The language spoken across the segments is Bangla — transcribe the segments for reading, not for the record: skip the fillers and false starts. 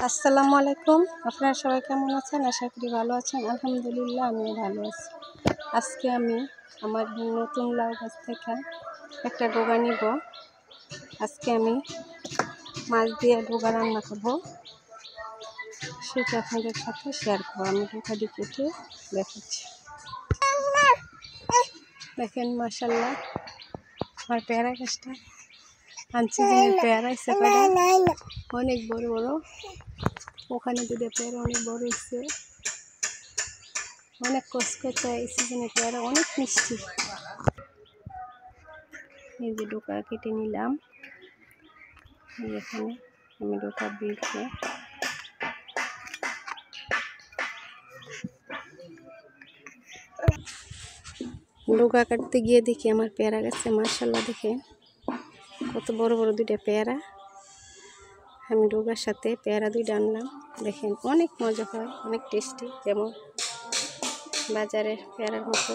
আসসালামু আলাইকুম। আপনারা সবাই কেমন আছেন? আশা করি ভালো আছেন। আলহামদুলিল্লাহ আমিও ভালো আছি। আজকে আমি আমার নতুন লাউ গাছ থেকে একটা ডোগা নিব। আজকে আমি মাছ দিয়ে ডোগা রান্না করব, সেটা আপনাদের সাথে শেয়ার করবো। আমি ডোগাটি কেটে দেখাচ্ছি। দেখেন মাশাআল্লাহ আমার পেয়ারা গাছটা আনছি, যে পেয়ারা এসে অনেক বড় বড়, ওখানে দুটো পেয়ারা অনেক বড় হয়েছে, অনেক কচকচা। এই সিজনে পেয়ারা অনেক মিষ্টি। এই যে ডোকা কেটে নিলাম, এখানে আমি ডোকা বেছে ডোকা কাটতে গিয়ে দেখি আমার পেয়ারা গাছে মাশাআল্লাহ দেখে কত বড় বড় দুইটা পেয়ারা। আমি ডোগার সাথে পেয়ারা দুইটা আনলাম। দেখেন অনেক মজা হয়, অনেক টেস্টি, যেমন বাজারের পেয়ারার মতো।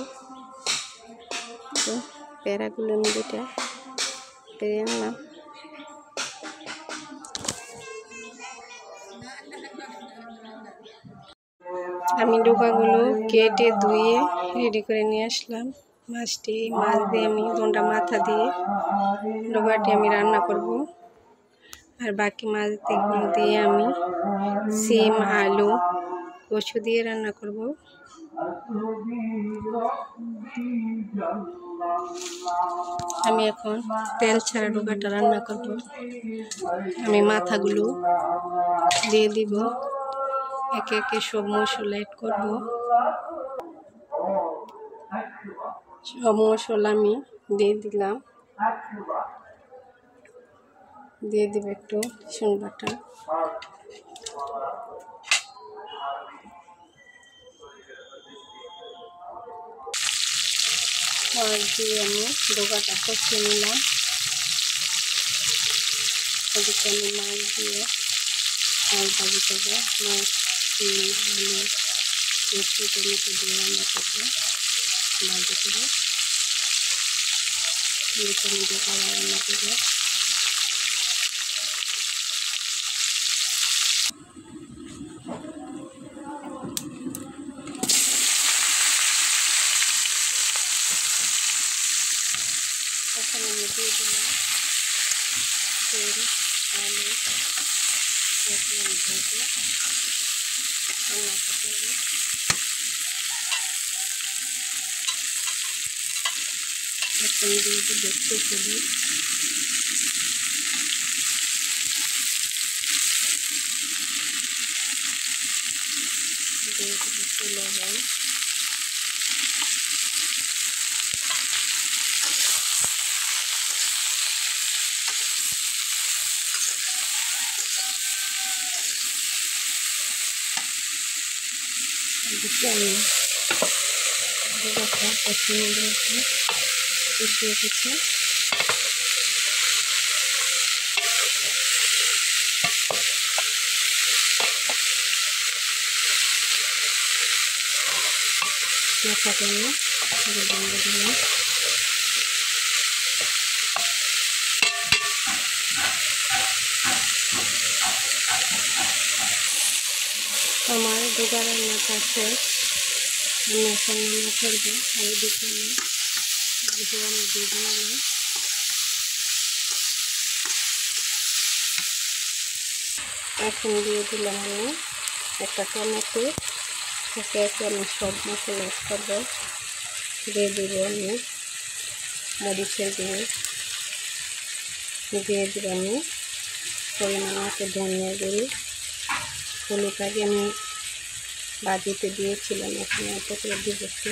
তো পেয়ারাগুলো আমি দুইটা পেরে আনলাম। আমি ডোকাগুলো কেটে ধুয়ে রেডি করে নিয়ে আসলাম। মাছ দিয়ে আমি দোনটা মাথা দিয়ে ডোকাটি আমি রান্না করব। আর বাকি মাছগুলো দিয়ে আমি সিম, আলু, কচু দিয়ে রান্না করব। আমি এখন তেল ছাড়া ডোকাটা রান্না করব। আমি মাথাগুলো দিয়ে দিব, একে একে সব মশলা অ্যাড করব। সব মশলা আমি দিয়ে দিলাম। দিয়ে দিব একটু রসুন বাটা, দিয়ে আমি ডোকাটা কষিয়ে নিলাম। ওদিকে আমি মাছ দিয়ে ভাজি করবো। মাছ, আলু, কচু, টমেটো দিয়ে রান্না করবো ভাজি করে। টমেটো খাবার রান্না করবো। এখন আমি দিয়ে দিলাম তেল, আলু, ভেজে রান্না করবো। এখন দিয়ে দিব একটু হলুদ, দিয়ে দিব একটু লবণ, দিচ্ছি আমি ডোকাটা কষিয়ে নিয়েছি, কষিয়ে দিচ্ছি। মাথাটা আমি বন্ধ দিলাম। আমার ডোকা রান্নাটা শেষ। আমি এখন রান্না করবো। আর এদিকে আমি দিয়ে দিলাম। এখন দিয়ে দিলাম আমি একটা টমেটো। একে একে আমি সব মশলা অ্যাড করবো। দিয়ে দিব আমি মরিচের গুঁড়ো, দিয়ে দিব আমি পরিমাণ মতো ধনিয়ার গুঁড়ো। হলুদ আগে আমি বাজিতে দিয়েছিলাম, এখন অল্প করে দিব একটু।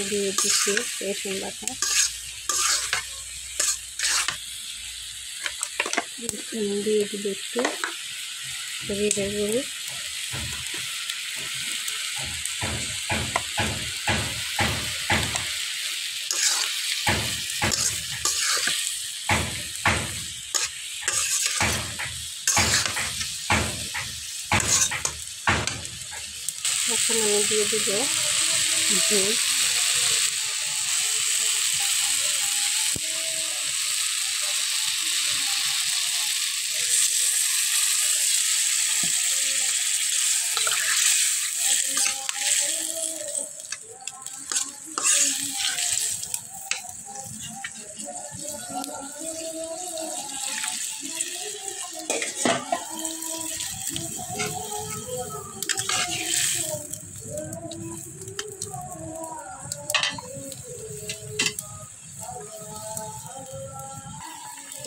দিয়ে দিচ্ছি রসুন বাটা, দিয়ে দিব একটু জিরের গুঁড়ো, এখন আমি দিয়ে দিব ঝোল।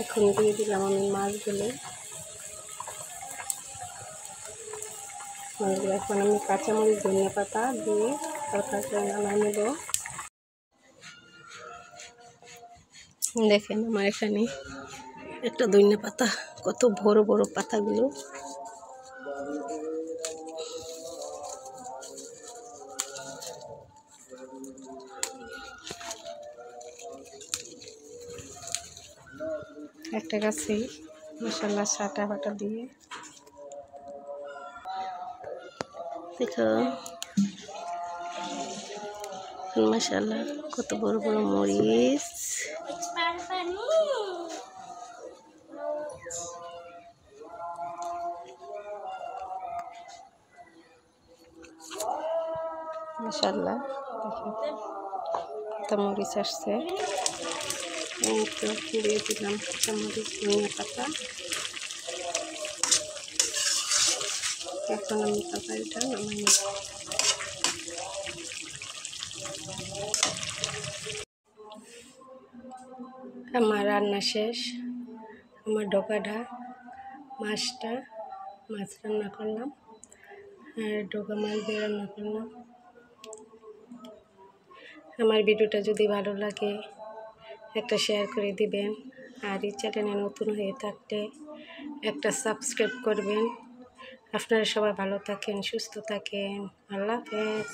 এখন দিয়ে দিলাম আমি মাছগুলো। এখন আমি কাঁচামরিচ ধনিয়া পাতা দিয়ে তরকারিটা নামিয়ে নেব। দেখেন আমার এখানে একটা ধনিয়া পাতা, কত বড় বড় পাতাগুলো। একটা গাছে মাশাআল্লাহ সাটা ফাটা দিয়ে দেখো মাশাআল্লাহ কত বড় বড় মরিচ। মাশাআল্লাহ কত মরিচ আসছে। এই তো দিয়ে দিলাম কাঁচামরিচ ধনিয়া পাতা। এখন আমি তরকারিটা নামিয়ে নেব। আমার রান্না শেষ। আমার ডোকাটা মাছ রান্না করলাম, আর ডোকা মাছ দিয়ে রান্না করলাম। আমার ভিডিওটা যদি ভালো লাগে একটা শেয়ার করে দিবেন, আর এই চ্যানেলে নতুন হয়ে থাকলে একটা সাবস্ক্রাইব করবেন। আপনারা সবাই ভালো থাকেন, সুস্থ থাকেন। আল্লাহ হাফেজ।